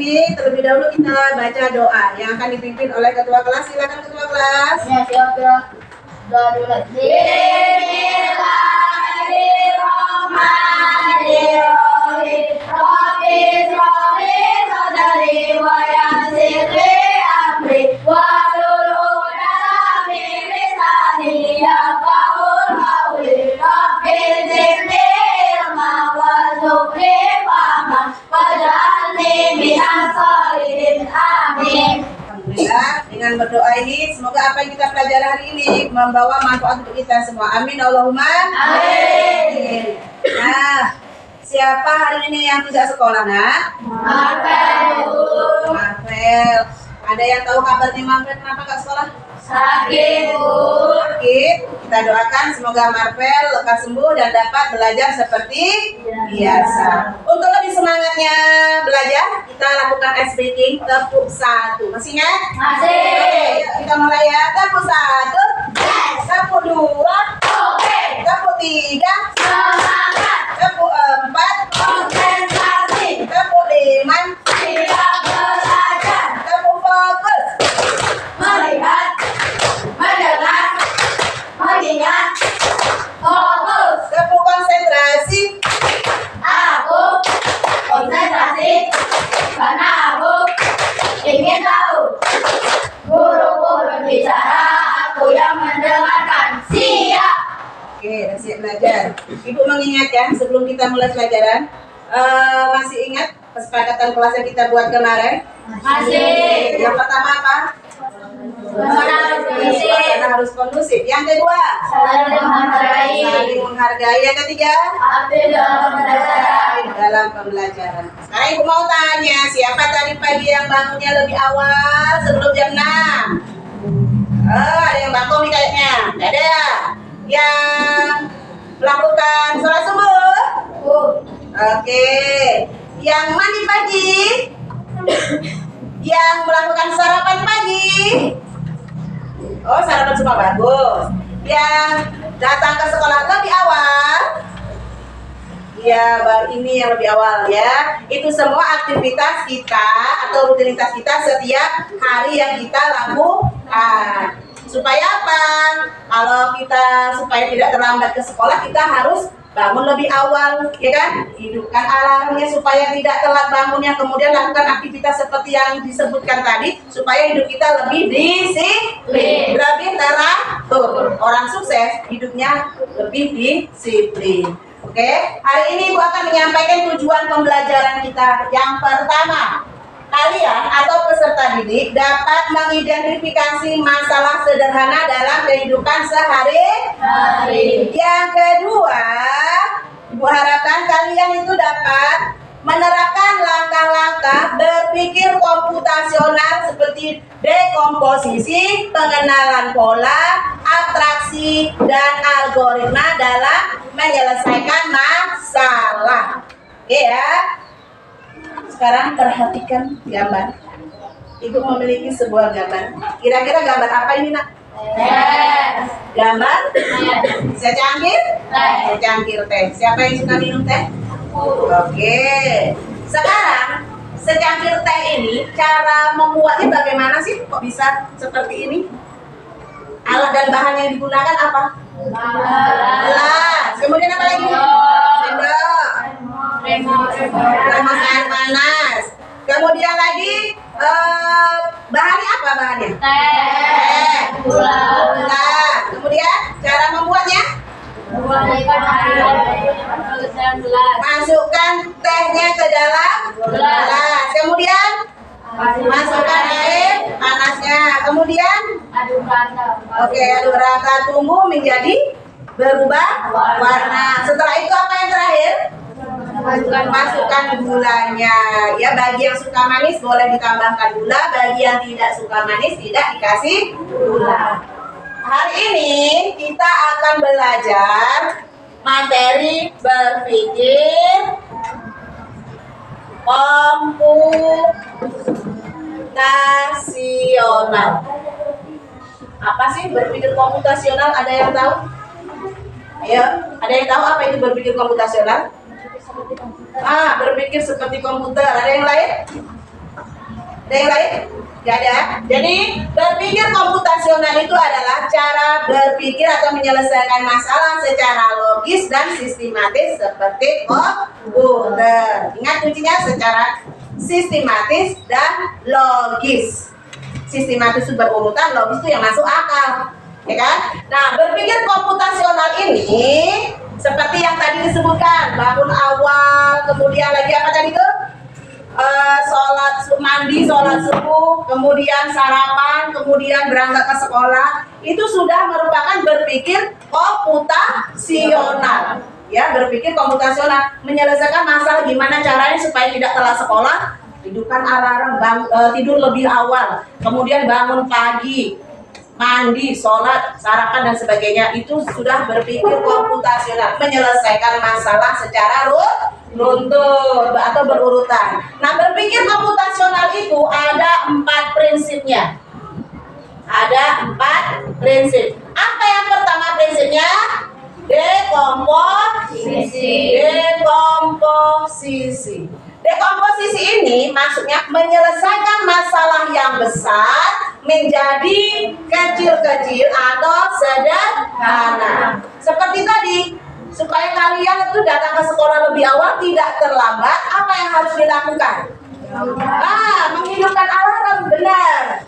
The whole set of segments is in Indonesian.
ini terlebih dahulu kita baca doa yang akan dipimpin oleh ketua kelas. Silakan ketua kelas. Ya, siap ya. Doa dulu. Bismillahirrahmanirrahim. Rabbi shrahli sadri wa yassir li amri wahlul 'uqdatam min lisani yafqahul qawli. Rabbi zidni ilman warzuqni fahman waj'alni minas sholihin. Amin. Alhamdulillah, dengan berdoa ini semoga apa yang kita pelajari hari ini membawa manfaat untuk kita semua. Amin Allahumma amin. Nah, siapa hari ini yang tidak sekolah, Nak? Marvel. Ada yang tahu kabarnya Marvel kenapa nggak sekolah? Sakit, Bu. Sakit. Kita doakan semoga Marvel lekas sembuh dan dapat belajar seperti biasa. Untuk lebih semangatnya belajar, kita lakukan ice breaking tepuk 1. Masih ingat? Masih. Oke, yuk kita mulai ya. Tepuk 1, tepuk 2, tepuk 3, Semangat. tepuk 4, Konsentrasi. tepuk 5, Siap belajar. tepuk fokus. Melihat. Mendengar. Mengingat. Fokus. Tepuk konsentrasi. Aku konsentrasi karena aku ingin tahu. Guru-guru bicara, aku yang mendengarkan. Siap. Oke, udah siap belajar. Ibu mengingatkan sebelum kita mulai pelajaran, masih ingat kesepakatan kelas yang kita buat kemarin? Masih. Yang pertama apa? Suasana harus kondusif. Yang kedua, Saling menghargai. saling menghargai. Yang ketiga, Aktif dalam pembelajaran. dalam pembelajaran. Sekarang ibu mau tanya, siapa tadi pagi yang bangunnya lebih awal sebelum jam 6? Ada yang bangun nih kayaknya. Nggak ada ya? Yang melakukan sholat subuh? Oke. Yang mandi pagi? Yang melakukan sarapan pagi? Oh, sarapan semua bagus. Yang datang ke sekolah lebih awal? Ya, baru ini yang lebih awal ya. Itu semua aktivitas kita atau rutinitas kita setiap hari yang kita lakukan. Supaya apa? Kalau kita supaya tidak terlambat ke sekolah, kita harus bangun lebih awal, ya kan? Hidupkan alarmnya supaya tidak telat bangunnya. Kemudian lakukan aktivitas seperti yang disebutkan tadi, supaya hidup kita lebih disiplin, lebih teratur. Orang sukses hidupnya lebih disiplin. Oke, hari ini Ibu akan menyampaikan tujuan pembelajaran kita. Yang pertama, kalian atau peserta didik dapat mengidentifikasi masalah sederhana dalam kehidupan sehari-hari. Yang kedua, Ibu harapkan kalian itu dapat menerapkan langkah-langkah berpikir komputasional seperti dekomposisi, pengenalan pola, abstraksi, dan algoritma dalam menyelesaikan masalah. Oke ya. Sekarang perhatikan gambar. Ibu memiliki sebuah gambar. Kira-kira gambar apa ini, Nak? Gambar? Secangkir? Secangkir teh. Siapa yang suka minum teh? Oke. Sekarang secangkir teh ini cara membuatnya bagaimana sih? Kok bisa seperti ini? Alat dan bahan yang digunakan apa? Gelas. Kemudian apa lagi? Sendok. Remas air panas. Kemudian lagi bahannya apa bahannya? Teh. Gula. Kemudian cara membuatnya? Masukkan tehnya ke dalam gelas. Kemudian masukkan air panasnya. Kemudian aduk rata, tunggu menjadi berubah warna. Setelah itu apa yang terakhir? Masukkan gulanya. Ya, bagi yang suka manis boleh ditambahkan gula, bagi yang tidak suka manis tidak dikasih gula. Hari ini kita akan belajar materi berpikir komputasional. Apa sih berpikir komputasional? Ada yang tahu? Ayo, ada yang tahu apa itu berpikir komputasional? Berpikir seperti komputer. Ada yang lain? Ada yang lain? Gak ada. Jadi berpikir komputasional itu adalah cara berpikir atau menyelesaikan masalah secara logis dan sistematis seperti komputer. Ingat kuncinya, secara sistematis dan logis. Sistematis itu berurutan, logis itu yang masuk akal, ya kan? Nah, berpikir komputasional ini seperti yang tadi disebutkan, bangun awal, kemudian lagi apa tadi tuh? Mandi, sholat subuh, kemudian sarapan, kemudian berangkat ke sekolah, itu sudah merupakan berpikir komputasional. Ya, berpikir komputasional, menyelesaikan masalah gimana caranya supaya tidak telat sekolah, hidupkan alarm, tidur lebih awal, kemudian bangun pagi, mandi, sholat, sarapan dan sebagainya. Itu sudah berpikir komputasional, menyelesaikan masalah secara runtun atau berurutan. Nah, berpikir komputasional itu ada 4 prinsipnya. Ada 4 prinsip. Apa yang pertama prinsipnya? Dekomposisi. Dekomposisi ini maksudnya menyelesaikan masalah yang besar menjadi kecil-kecil atau sederhana. Seperti tadi, supaya kalian itu datang ke sekolah lebih awal, tidak terlambat, apa yang harus dilakukan? Menghidupkan alarm, benar.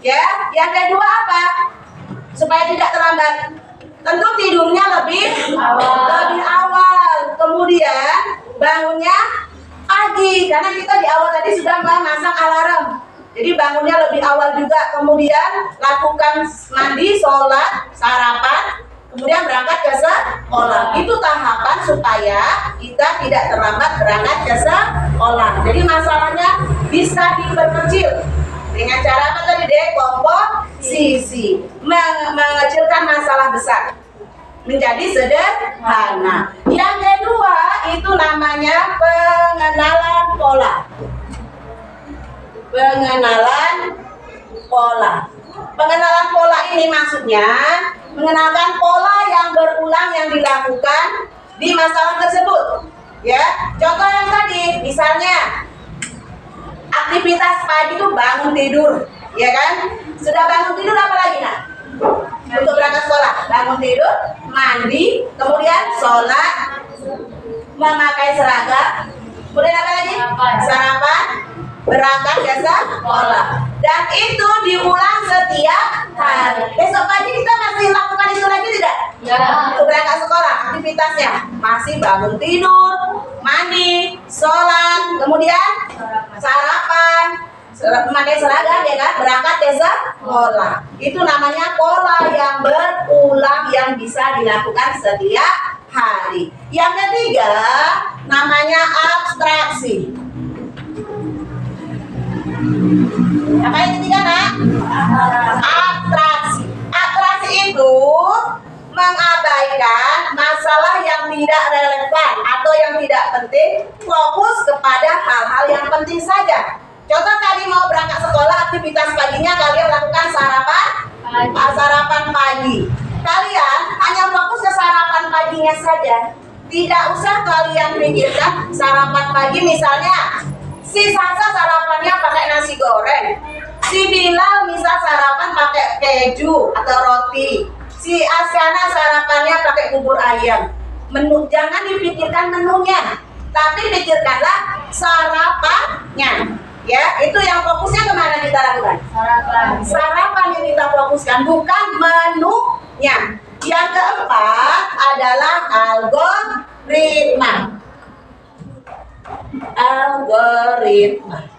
Ya, yang kedua apa? Supaya tidak terlambat, tentu tidurnya lebih awal. Kemudian bangunnya pagi, karena kita di awal tadi sudah memasang alarm. Jadi bangunnya lebih awal juga. Kemudian lakukan mandi, sholat, sarapan, kemudian berangkat ke sekolah. Itu tahapan supaya kita tidak terlambat berangkat ke sekolah. Jadi masalahnya bisa diperkecil dengan cara apa tadi? Dekomposisi, mengecilkan masalah besar menjadi sederhana. Yang kedua itu namanya pengenalan pola. Pengenalan pola ini maksudnya mengenalkan pola yang berulang yang dilakukan di masalah tersebut. Ya, contoh yang tadi, misalnya aktivitas pagi itu bangun tidur, ya kan? Sudah bangun tidur apa lagi nak? Untuk berangkat sekolah, bangun tidur, mandi, kemudian sholat, memakai seragam, kemudian apa lagi? Sarapan, berangkat ke sekolah. Dan itu diulang setiap hari. Besok pagi kita masih lakukan itu lagi tidak? Ya. Untuk berangkat sekolah, aktivitasnya masih bangun tidur, mandi, sholat, kemudian sarapan, memakai seragam, ya kan? Berangkat ke sekolah. Itu namanya pola yang berulang yang bisa dilakukan setiap hari. Yang ketiga namanya abstraksi. Apa yang ketiga nak? Abstraksi. Abstraksi itu mengabaikan masalah yang tidak relevan atau yang tidak penting, fokus kepada hal-hal yang penting saja. Contoh tadi mau berangkat sekolah, aktivitas paginya kalian lakukan sarapan pagi. Kalian hanya fokus ke sarapan paginya saja. Tidak usah kalian pikirkan sarapan pagi, misalnya si Sasa sarapannya pakai nasi goreng, si Bilal misal sarapan pakai keju atau roti, si Asyana sarapannya pakai bubur ayam. Jangan dipikirkan menunya, tapi pikirkanlah sarapannya. Ya, itu yang fokusnya kemana kita lakukan? Sarapan yang kita fokuskan, bukan menunya. Yang keempat adalah algoritma.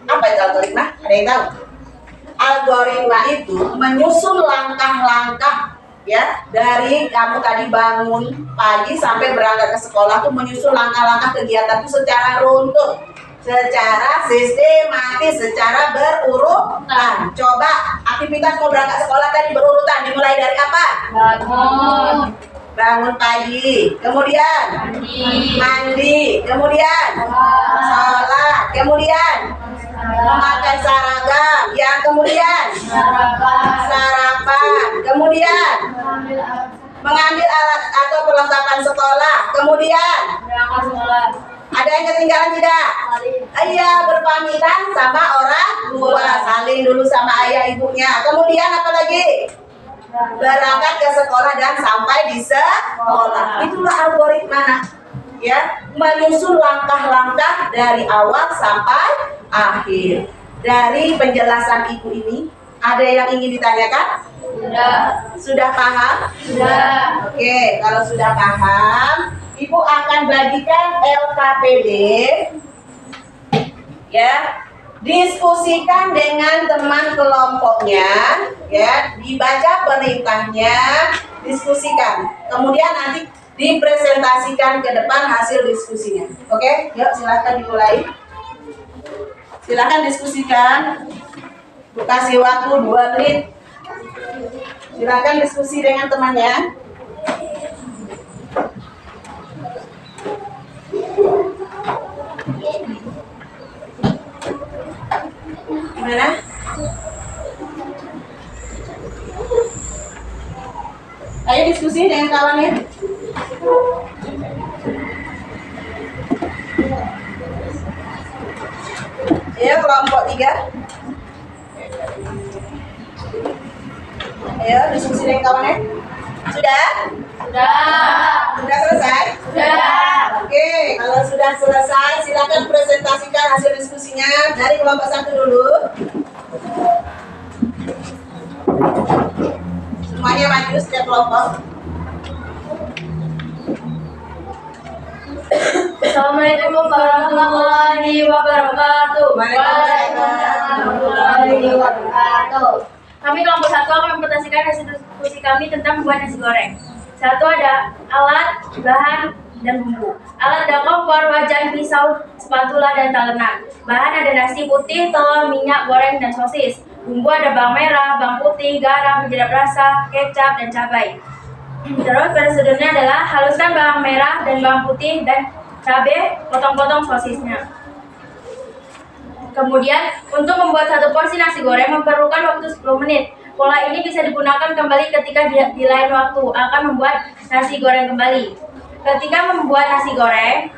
Apa itu algoritma? Ada yang tahu? Algoritma itu menyusun langkah-langkah, ya, dari kamu tadi bangun pagi sampai berangkat ke sekolah tuh menyusun langkah-langkah kegiatan itu secara runtun, secara sistematis, secara berurutan. Coba aktivitas mau berangkat sekolah tadi berurutan, dimulai dari apa? Bangun pagi, kemudian mandi, kemudian sholat, kemudian memakai seragam, yang kemudian sarapan, kemudian mengambil alat atau perlengkapan sekolah, kemudian ada Ada yang ketinggalan tidak? Iya, berpamitan sama orang tua, saling dulu sama ayah ibunya. Kemudian apa lagi? Berangkat ke sekolah dan sampai di sekolah. Itulah algoritma, ya, menyusun langkah-langkah dari awal sampai akhir. Dari penjelasan ibu ini, ada yang ingin ditanyakan? Sudah paham? Sudah. Oke, kalau sudah paham, ibu akan bagikan LKPD, ya. Diskusikan dengan teman kelompoknya, ya, dibaca perintahnya, diskusikan. Kemudian nanti dipresentasikan ke depan hasil diskusinya. Oke, yuk silakan dimulai. Silakan diskusikan. Kasih waktu 2 menit. Silakan diskusi dengan temannya. Gimana? Ayo diskusi dengan kawannya. Ayo kelompok 3. Ayo diskusi dengan kawannya. Sudah? Sudah selesai? Sudah. Oke, kalau sudah selesai, silakan presentasikan hasil diskusinya dari kelompok 1 dulu. Semuanya maju setiap kelompok. Assalamualaikum warahmatullahi wabarakatuh. Waalaikumsalam warahmatullahi wabarakatuh. Kami kelompok 1 akan mempresentasikan hasil diskusi kami tentang membuat nasi goreng. 1 ada alat, bahan, dan bumbu. Alat ada kompor, wajan, pisau, spatula, dan talenan. Bahan ada nasi putih, telur, minyak goreng, dan sosis. Bumbu ada bawang merah, bawang putih, garam, penyedap rasa, kecap, dan cabai. Terus prosedurnya adalah haluskan bawang merah dan bawang putih dan cabai, potong-potong sosisnya. Kemudian untuk membuat 1 porsi nasi goreng memerlukan waktu 10 menit. Pola ini bisa digunakan kembali ketika di lain waktu akan membuat nasi goreng kembali. Ketika membuat nasi goreng,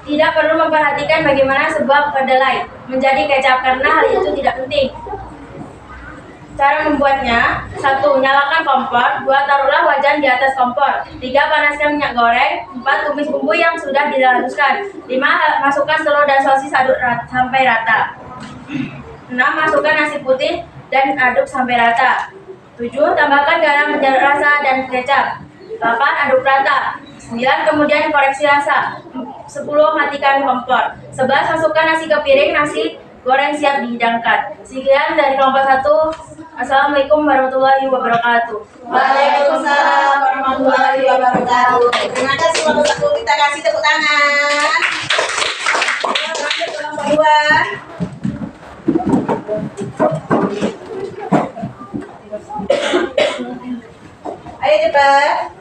tidak perlu memperhatikan bagaimana sebuah kedelai menjadi kecap karena hal itu tidak penting. Cara membuatnya: 1. Nyalakan kompor. 2. Taruhlah wajan di atas kompor. 3. Panaskan minyak goreng. 4. Tumis bumbu yang sudah dihaluskan. 5. Masukkan telur dan sosis, aduk sampai rata. 6. Masukkan nasi putih dan aduk sampai rata. 7. Tambahkan garam, penyedap rasa, dan kecap. 8. Aduk rata. 9. Kemudian koreksi rasa. 10. Matikan kompor. 11. Masukkan nasi ke piring. Nasi goreng siap dihidangkan. Sekian dari kelompok 1. Assalamualaikum warahmatullahi wabarakatuh. Waalaikumsalam warahmatullahi wabarakatuh. Terima kasih kelompok 1. Kita kasih tepuk tangan. Lanjut kelompok 2. Ayo cepat.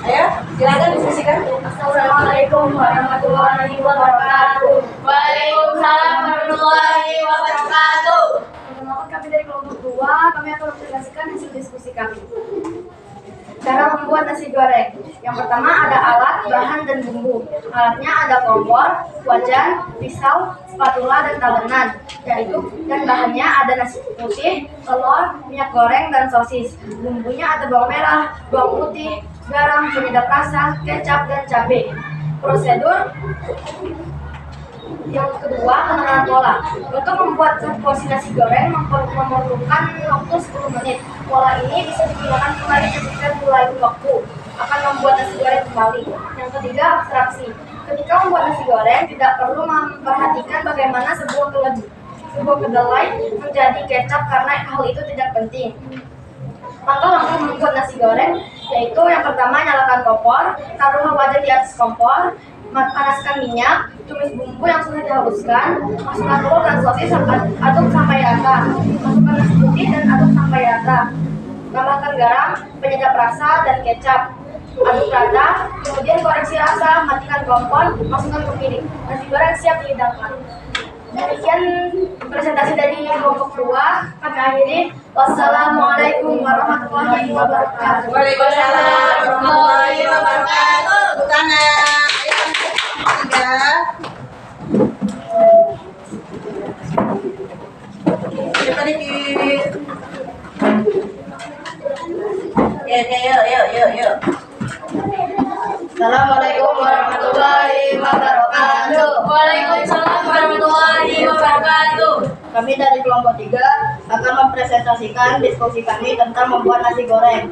Ayo, silakan diskusikan. Assalamualaikum warahmatullahi wabarakatuh. Waalaikumsalam warahmatullahi wabarakatuh. Perkenalkan, kami dari kelompok 2, kami akan mempresentasikan hasil diskusi kami. Cara membuat nasi goreng. Yang pertama ada alat, bahan, dan bumbu. Alatnya ada kompor, wajan, pisau, spatula, dan talenan. Dan bahannya ada nasi putih, telur, minyak goreng, dan sosis. Bumbunya ada bawang merah, bawang putih, garam, penyedap rasa, kecap, dan cabai. Prosedur yang kedua, pengenalan pola. Untuk membuat porsi nasi goreng memerlukan waktu 10 menit. Pola ini bisa digunakan kembali ketika mulai waktu akan membuat nasi goreng kembali. Yang ketiga, abstraksi. Ketika membuat nasi goreng, tidak perlu memperhatikan bagaimana sebuah kedelai menjadi kecap karena hal itu tidak penting. Langkah-langkah membuat nasi goreng yaitu yang pertama, nyalakan kompor, taruhlah wajan di atas kompor, panaskan minyak, tumis bumbu yang sudah dihaluskan, masukkan telur dan sosis, aduk sampai rata, masukkan nasi putih dan aduk sampai rata, tambahkan garam, penyedap rasa, dan kecap, aduk rata, kemudian koreksi rasa, matikan kompor, masukkan ke piring. Nasi goreng siap dihidangkan. Demikian presentasi dari kelompok 2. Kami akhiri. Wassalamualaikum warahmatullahi wabarakatuh. Waalaikumsalam warahmatullahi wabarakatuh. Tepuk tangan. Tiga. Coba dikit. Yuk. Assalamualaikum warahmatullahi wabarakatuh. Waalaikumsalam warahmatullahi wabarakatuh. Kami dari kelompok 3 akan mempresentasikan diskusi kami tentang membuat nasi goreng,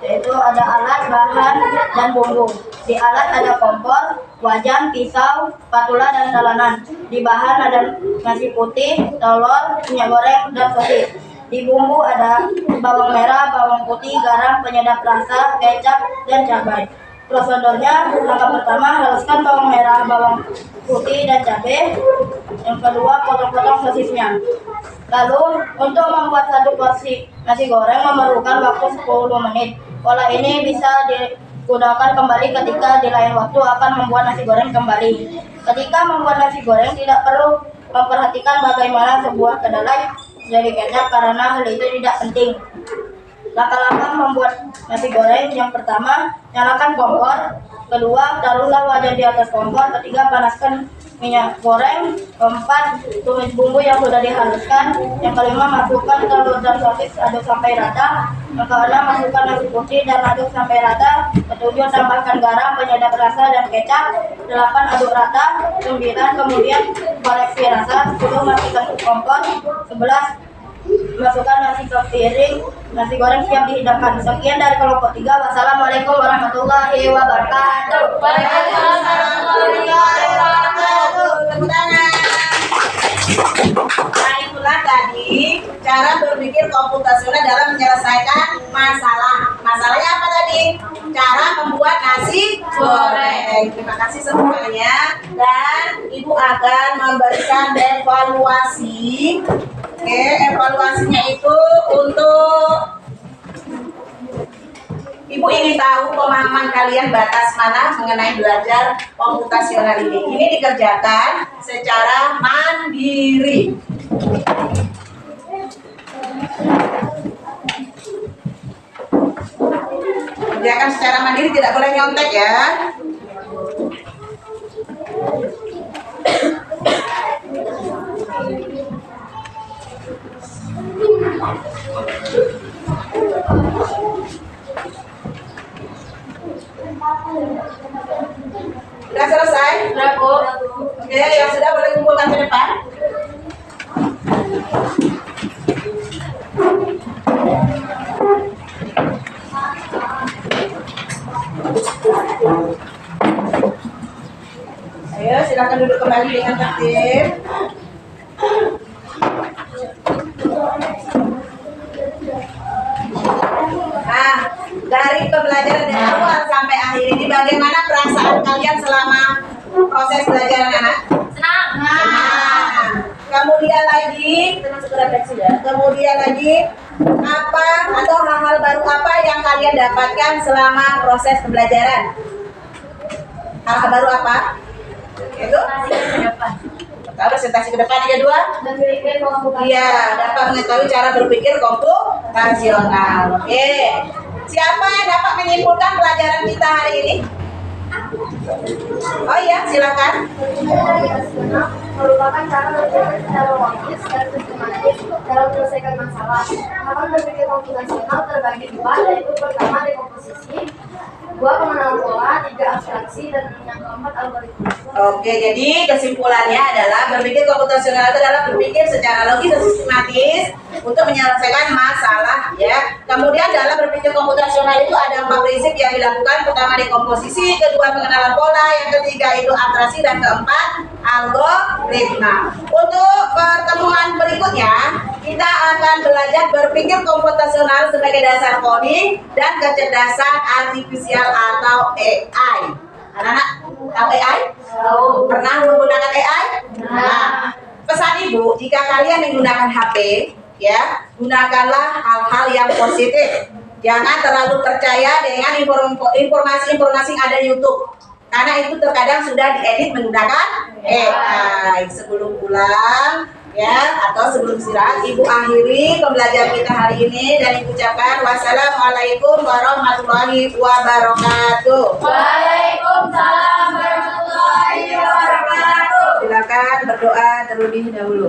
yaitu ada alat, bahan, dan bumbu. Di alat ada kompor, wajan, pisau, spatula, dan telanan. Di bahan ada nasi putih, telur, minyak goreng, dan sosis. Di bumbu ada bawang merah, bawang putih, garam, penyedap rasa, kecap, dan cabai. Prosedurnya, langkah pertama haluskan bawang merah, bawang putih, dan cabai. Yang kedua, potong-potong sosisnya. Lalu, untuk membuat satu porsi nasi goreng memerlukan waktu 10 menit. Pola ini bisa digunakan kembali ketika di lain waktu akan membuat nasi goreng kembali. Ketika membuat nasi goreng tidak perlu memperhatikan bagaimana sebuah kedelai jadi kecap karena hal itu tidak penting. Langkah-langkah membuat nasi goreng: yang pertama, nyalakan kompor. Kedua, taruhlah wajan di atas kompor. Ketiga, panaskan minyak goreng. Keempat, tumis bumbu yang sudah dihaluskan. Yang kelima, masukkan telur dan sosis, aduk sampai rata. Yang keenam, masukkan nasi putih dan aduk sampai rata. Ketujuh, tambahkan garam, penyedap rasa, dan kecap. 8, aduk rata. 9, kemudian koreksi rasa. 10, masukkan ke kompor. 11, masukkan nasi ke piring. Nasi goreng siap dihidangkan. Sekian dari kelompok 3. Wassalamualaikum warahmatullahi wabarakatuh. Waalaikumsalam warahmatullahi wabarakatuh. Tepuk tangan. Nah, itulah tadi cara berpikir komputasional dalam menyelesaikan masalah. Masalahnya apa tadi? Cara membuat nasi goreng. Terima kasih semuanya. Dan Ibu akan memberikan evaluasi. Oke, evaluasinya itu untuk Ibu ingin tahu pemahaman kalian batas mana mengenai belajar komputasional ini. Ini dikerjakan secara mandiri. Kerjakan secara mandiri, tidak boleh nyontek ya. Sudah selesai? Sudah, Bu. Oke, yang sudah boleh kumpulkan ke depan. Ayo, silakan duduk kembali dengan tertib. Nah, dari pembelajaran dari awal sampai akhir ini, bagaimana perasaan kalian selama proses belajar anak? Senang. Nah, kemudian lagi, kita masuk ke refleksi ya. Kemudian lagi, apa atau hal-hal baru apa yang kalian dapatkan selama proses pembelajaran? Hal-hal baru apa? Itu? Ke depan. Pertama, presentasi ke depan. Yang kedua? Iya, dapat mengetahui cara berpikir komputasional. Oke. Siapa yang dapat menyimpulkan pelajaran kita hari ini? Oh iya, silakan. Merupakan cara berpikir secara logis dan sistematis dalam menyelesaikan masalah. Akan berpikir komputasional terbagi dua, yaitu pertama dekomposisi, dua pengenalan pola, tiga abstraksi, dan yang keempat algoritma. Oke, jadi kesimpulannya adalah berpikir komputasional itu adalah berpikir secara logis dan sistematis untuk menyelesaikan masalah, ya. Kemudian dalam berpikir komputasional itu ada 4 prinsip yang dilakukan. Pertama, dekomposisi, kedua pengenalan pola, yang ketiga itu abstraksi, dan keempat algoritma. Untuk pertemuan berikutnya, kita akan belajar berpikir komputasional sebagai dasar coding dan kecerdasan artifisial atau AI. Anak-anak tahu AI? Tahu. Pernah menggunakan AI? Nah. Pesan Ibu, jika kalian menggunakan HP, ya, gunakanlah hal-hal yang positif. Jangan terlalu percaya dengan informasi-informasi yang ada di YouTube. karena itu terkadang sudah diedit menggunakan AI. Sebelum pulang ya atau sebelum istirahat, Ibu akhiri pembelajaran kita hari ini dan Ibu ucapkan wassalamualaikum warahmatullahi wabarakatuh. Waalaikumsalam warahmatullahi wabarakatuh. Silakan berdoa terlebih dahulu.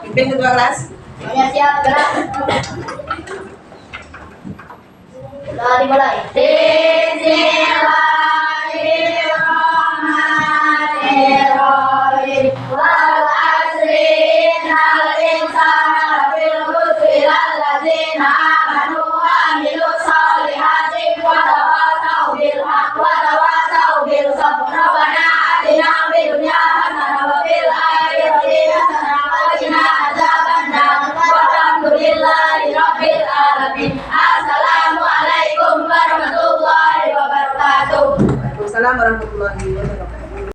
Pimpin ketua kelas. Semuanya siap, gerak. Sudah dimulai. Bismillahirrahmanirrahim. Wal asri innal insana lafil khusri illa allazina amanu wa amilus solihati wa tawassaw bil haqq wa tawassaw bil sabr. Rabbana atina fid dunya hasanah wa fil akhirati hasanah wa qina adzabannar. Walhamdulillahi rabbil alamin. Assalamualaikum warahmatullahi wabarakatuh. Waalaikumsalam warahmatullahi wabarakatuh.